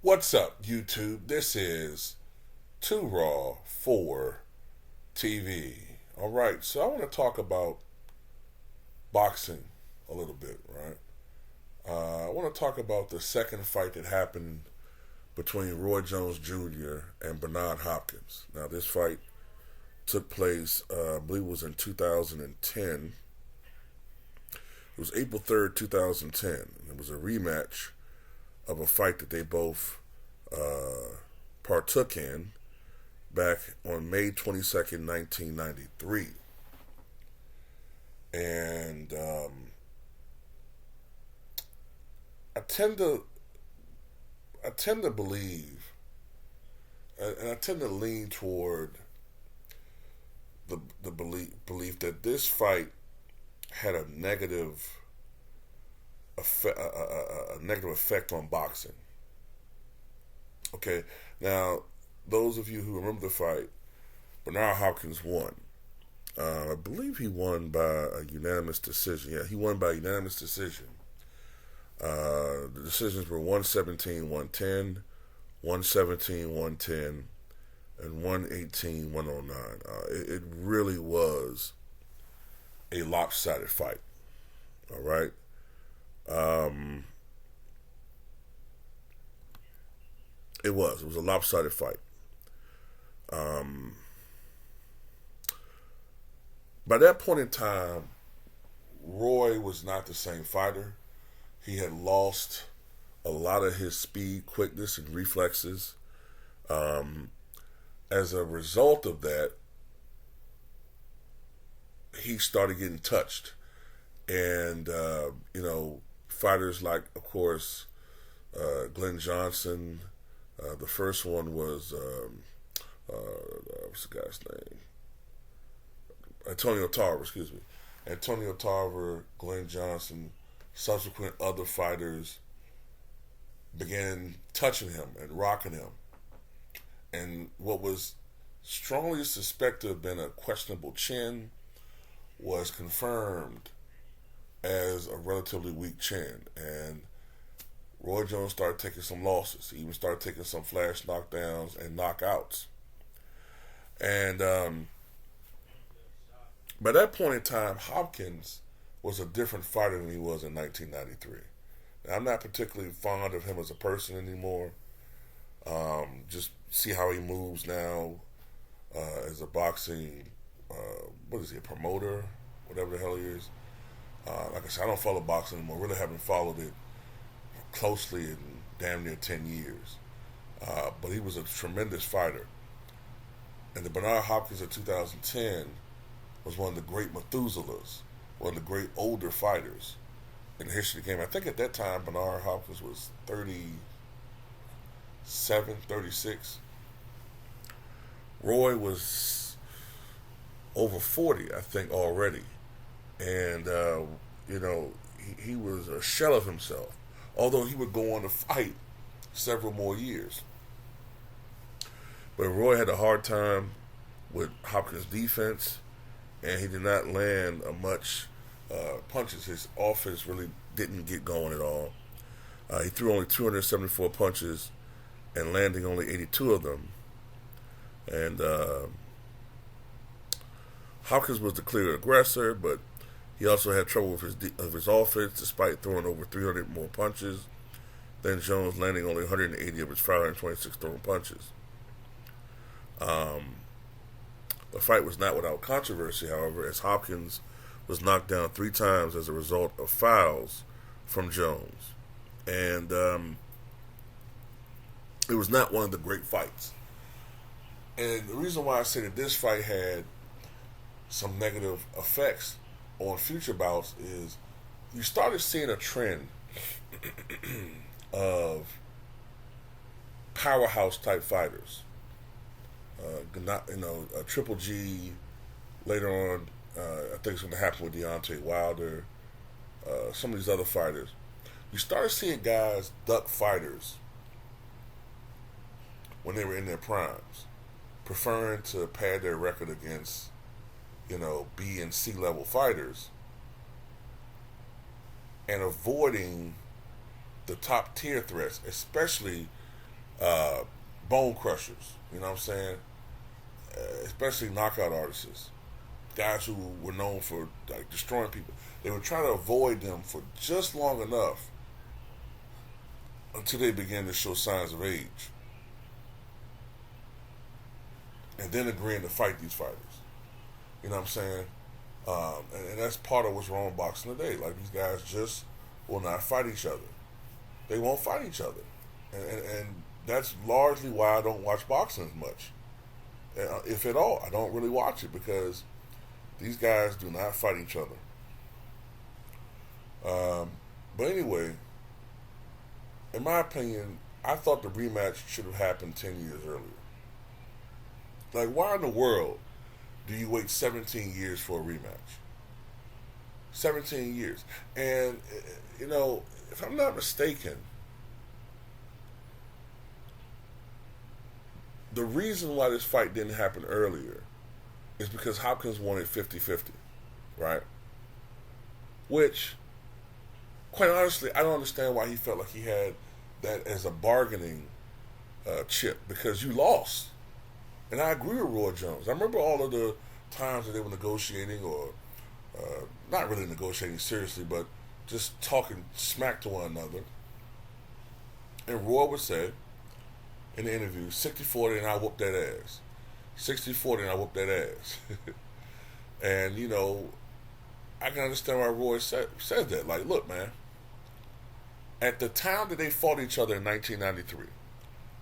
What's up, YouTube? This is Too Raw for TV. All right, so I want to talk about boxing a little bit, right? I want to talk about the second fight that happened between Roy Jones Jr. and Bernard Hopkins. Now, this fight took place, I believe it was in 2010. It was April 3rd, 2010. It was a rematch of a fight that they both partook in back on May 22nd, 1993. And I tend to believe, and I tend to lean toward the belief that this fight had a negative effect on boxing. Okay, now those of you who remember the fight, Bernard Hopkins won. I believe he won by a unanimous decision. Yeah, he won by a unanimous decision. The decisions were 117-110, 117-110, and 118-109. It really was a lopsided fight. All right. It was a lopsided fight. By that point in time, Roy was not the same fighter. He had lost a lot of his speed, quickness, and reflexes. As a result of that, he started getting touched. And, fighters like, of course, Glenn Johnson. The first one was, what's the guy's name? Antonio Tarver, excuse me. Antonio Tarver, Glenn Johnson, subsequent other fighters began touching him and rocking him. And what was strongly suspected to have been a questionable chin was confirmed as a relatively weak chin. And Roy Jones started taking some losses. He even started taking some flash knockdowns and knockouts. And by that point in time, Hopkins was a different fighter than he was in 1993. Now, I'm not particularly fond of him as a person anymore. Just see how he moves now as a boxing, what is he, a promoter? Whatever the hell he is. Like I said, I don't follow boxing anymore. Really haven't followed it closely in damn near 10 years. But he was a tremendous fighter. And the Bernard Hopkins of 2010 was one of the great Methuselahs, one of the great older fighters in the history of the game. I think at that time Bernard Hopkins was 37, 36. Roy was over 40, I think, already. And, he was a shell of himself. Although he would go on to fight several more years. But Roy had a hard time with Hopkins' defense, and he did not land much punches. His offense really didn't get going at all. He threw only 274 punches and landing only 82 of them. And Hopkins was the clear aggressor, but he also had trouble with his offense, despite throwing over 300 more punches than Jones, landing only 180 of his 526 thrown punches. The fight was not without controversy, however, as Hopkins was knocked down 3 times as a result of fouls from Jones. And it was not one of the great fights. And the reason why I say that this fight had some negative effects on future bouts is you started seeing a trend of powerhouse type fighters. A Triple G later on. I think it's going to happen with Deontay Wilder. Some of these other fighters. You started seeing guys duck fighters when they were in their primes, preferring to pad their record against, B and C level fighters, and avoiding the top tier threats, especially uh, bone crushers. You know what I'm saying? Especially knockout artists, guys who were known for like destroying people. They would try to avoid them for just long enough until they began to show signs of age, and then agreeing to fight these fighters. You know what I'm saying? And that's part of what's wrong with boxing today. Like these guys just will not fight each other. They won't fight each other, and that's largely why I don't watch boxing as much, if at all. I don't really watch it because these guys do not fight each other. But anyway, in my opinion, I thought the rematch should have happened 10 years earlier. Like, why in the world do you wait 17 years for a rematch? 17 years. And, you know, if I'm not mistaken, the reason why this fight didn't happen earlier is because Hopkins wanted 50-50, right? Which, quite honestly, I don't understand why he felt like he had that as a bargaining chip, because you lost. And I agree with Roy Jones. I remember all of the times that they were negotiating, or not really negotiating seriously, but just talking smack to one another. And Roy would say in the interview, 60-40 and I whooped that ass. 60-40 and I whooped that ass. And, you know, I can understand why Roy says that. Like, look, man, at the time that they fought each other in 1993,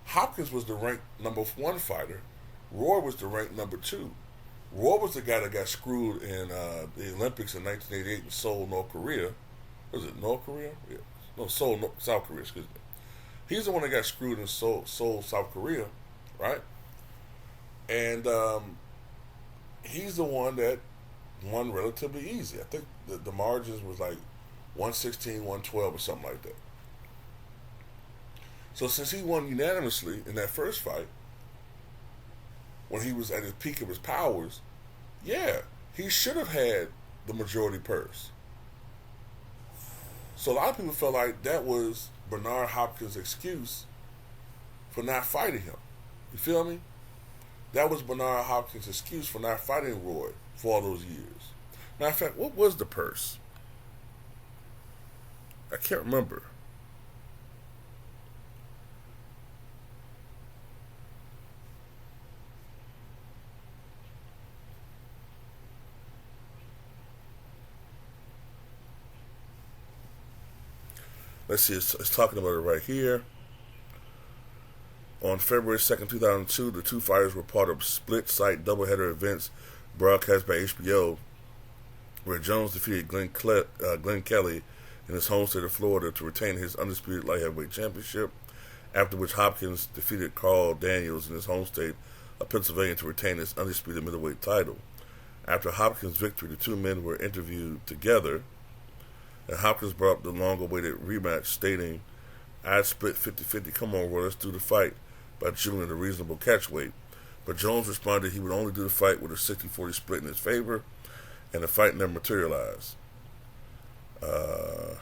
Hopkins was the ranked number 1 fighter. Roy was the ranked number 2. Roy was the guy that got screwed in the Olympics in 1988 in Seoul, North Korea. Was it North Korea? Yeah. No, Seoul, South Korea, excuse me. He's the one that got screwed in Seoul, South Korea, right? And he's the one that won relatively easy. I think the margins was like 116, 112 or something like that. So since he won unanimously in that first fight, when he was at his peak of his powers, yeah, he should have had the majority purse. So a lot of people felt like that was Bernard Hopkins' excuse for not fighting him. You feel me? That was Bernard Hopkins' excuse for not fighting Roy for all those years. Matter of fact, what was the purse? I can't remember. Let's see, it's talking about it right here. On February 2nd, 2002, the two fighters were part of split-site doubleheader events broadcast by HBO, where Jones defeated Glenn Kelly in his home state of Florida to retain his undisputed light heavyweight championship, after which Hopkins defeated Carl Daniels in his home state of Pennsylvania to retain his undisputed middleweight title. After Hopkins' victory, the two men were interviewed together, and Hopkins brought up the long-awaited rematch, stating, "I'd split 50-50, come on, Roy, let's do the fight," by June at a reasonable catchweight. But Jones responded he would only do the fight with a 60-40 split in his favor, and the fight never materialized. Not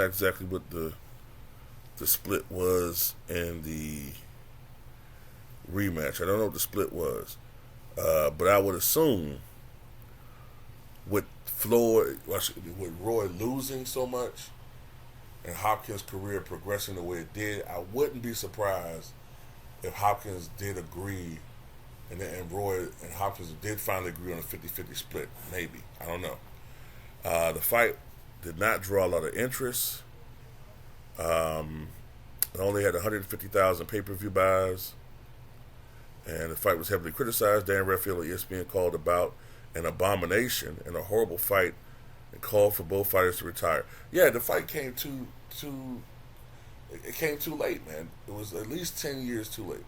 exactly what the split was in the rematch. I don't know what the split was. But I would assume with Roy losing so much and Hopkins' career progressing the way it did, I wouldn't be surprised if Hopkins did agree and Roy and Hopkins did finally agree on a 50-50 split. Maybe. I don't know. The fight did not draw a lot of interest. It only had 150,000 pay-per-view buys. And the fight was heavily criticized. Dan Redfield at ESPN called about an abomination and a horrible fight and called for both fighters to retire. Yeah, the fight came too late, man. It was at least 10 years too late.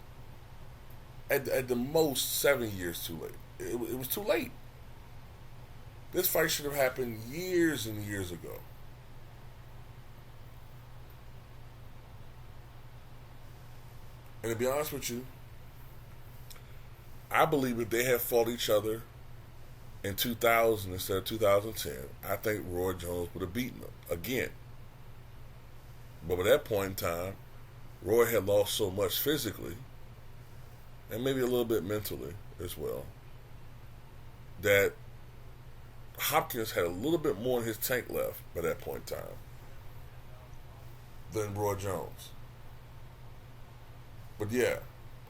At the most, 7 years too late. It was too late. This fight should have happened years and years ago. And to be honest with you, I believe if they had fought each other in 2000 instead of 2010, I think Roy Jones would have beaten him again. But by that point in time, Roy had lost so much physically and maybe a little bit mentally as well that Hopkins had a little bit more in his tank left by that point in time than Roy Jones. But yeah,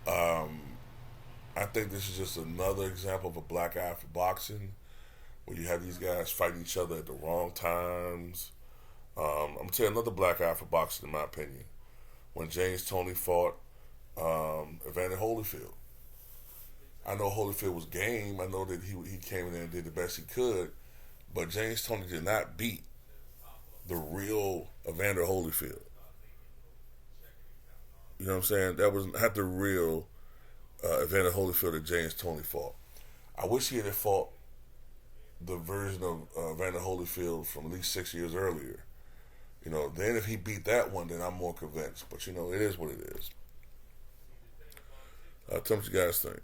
um, I think this is just another example of a black eye for boxing, where you have these guys fighting each other at the wrong times. I'm gonna tell you another black eye for boxing, in my opinion, when James Toney fought Evander Holyfield. I know Holyfield was game. I know that he came in there and did the best he could, but James Toney did not beat the real Evander Holyfield. You know what I'm saying? That was not the real Evander Holyfield that James Toney fought. I wish he had fought the version of Evander Holyfield from at least 6 years earlier. You know, then if he beat that one, then I'm more convinced. But you know, it is what it is. Tell me what you guys think.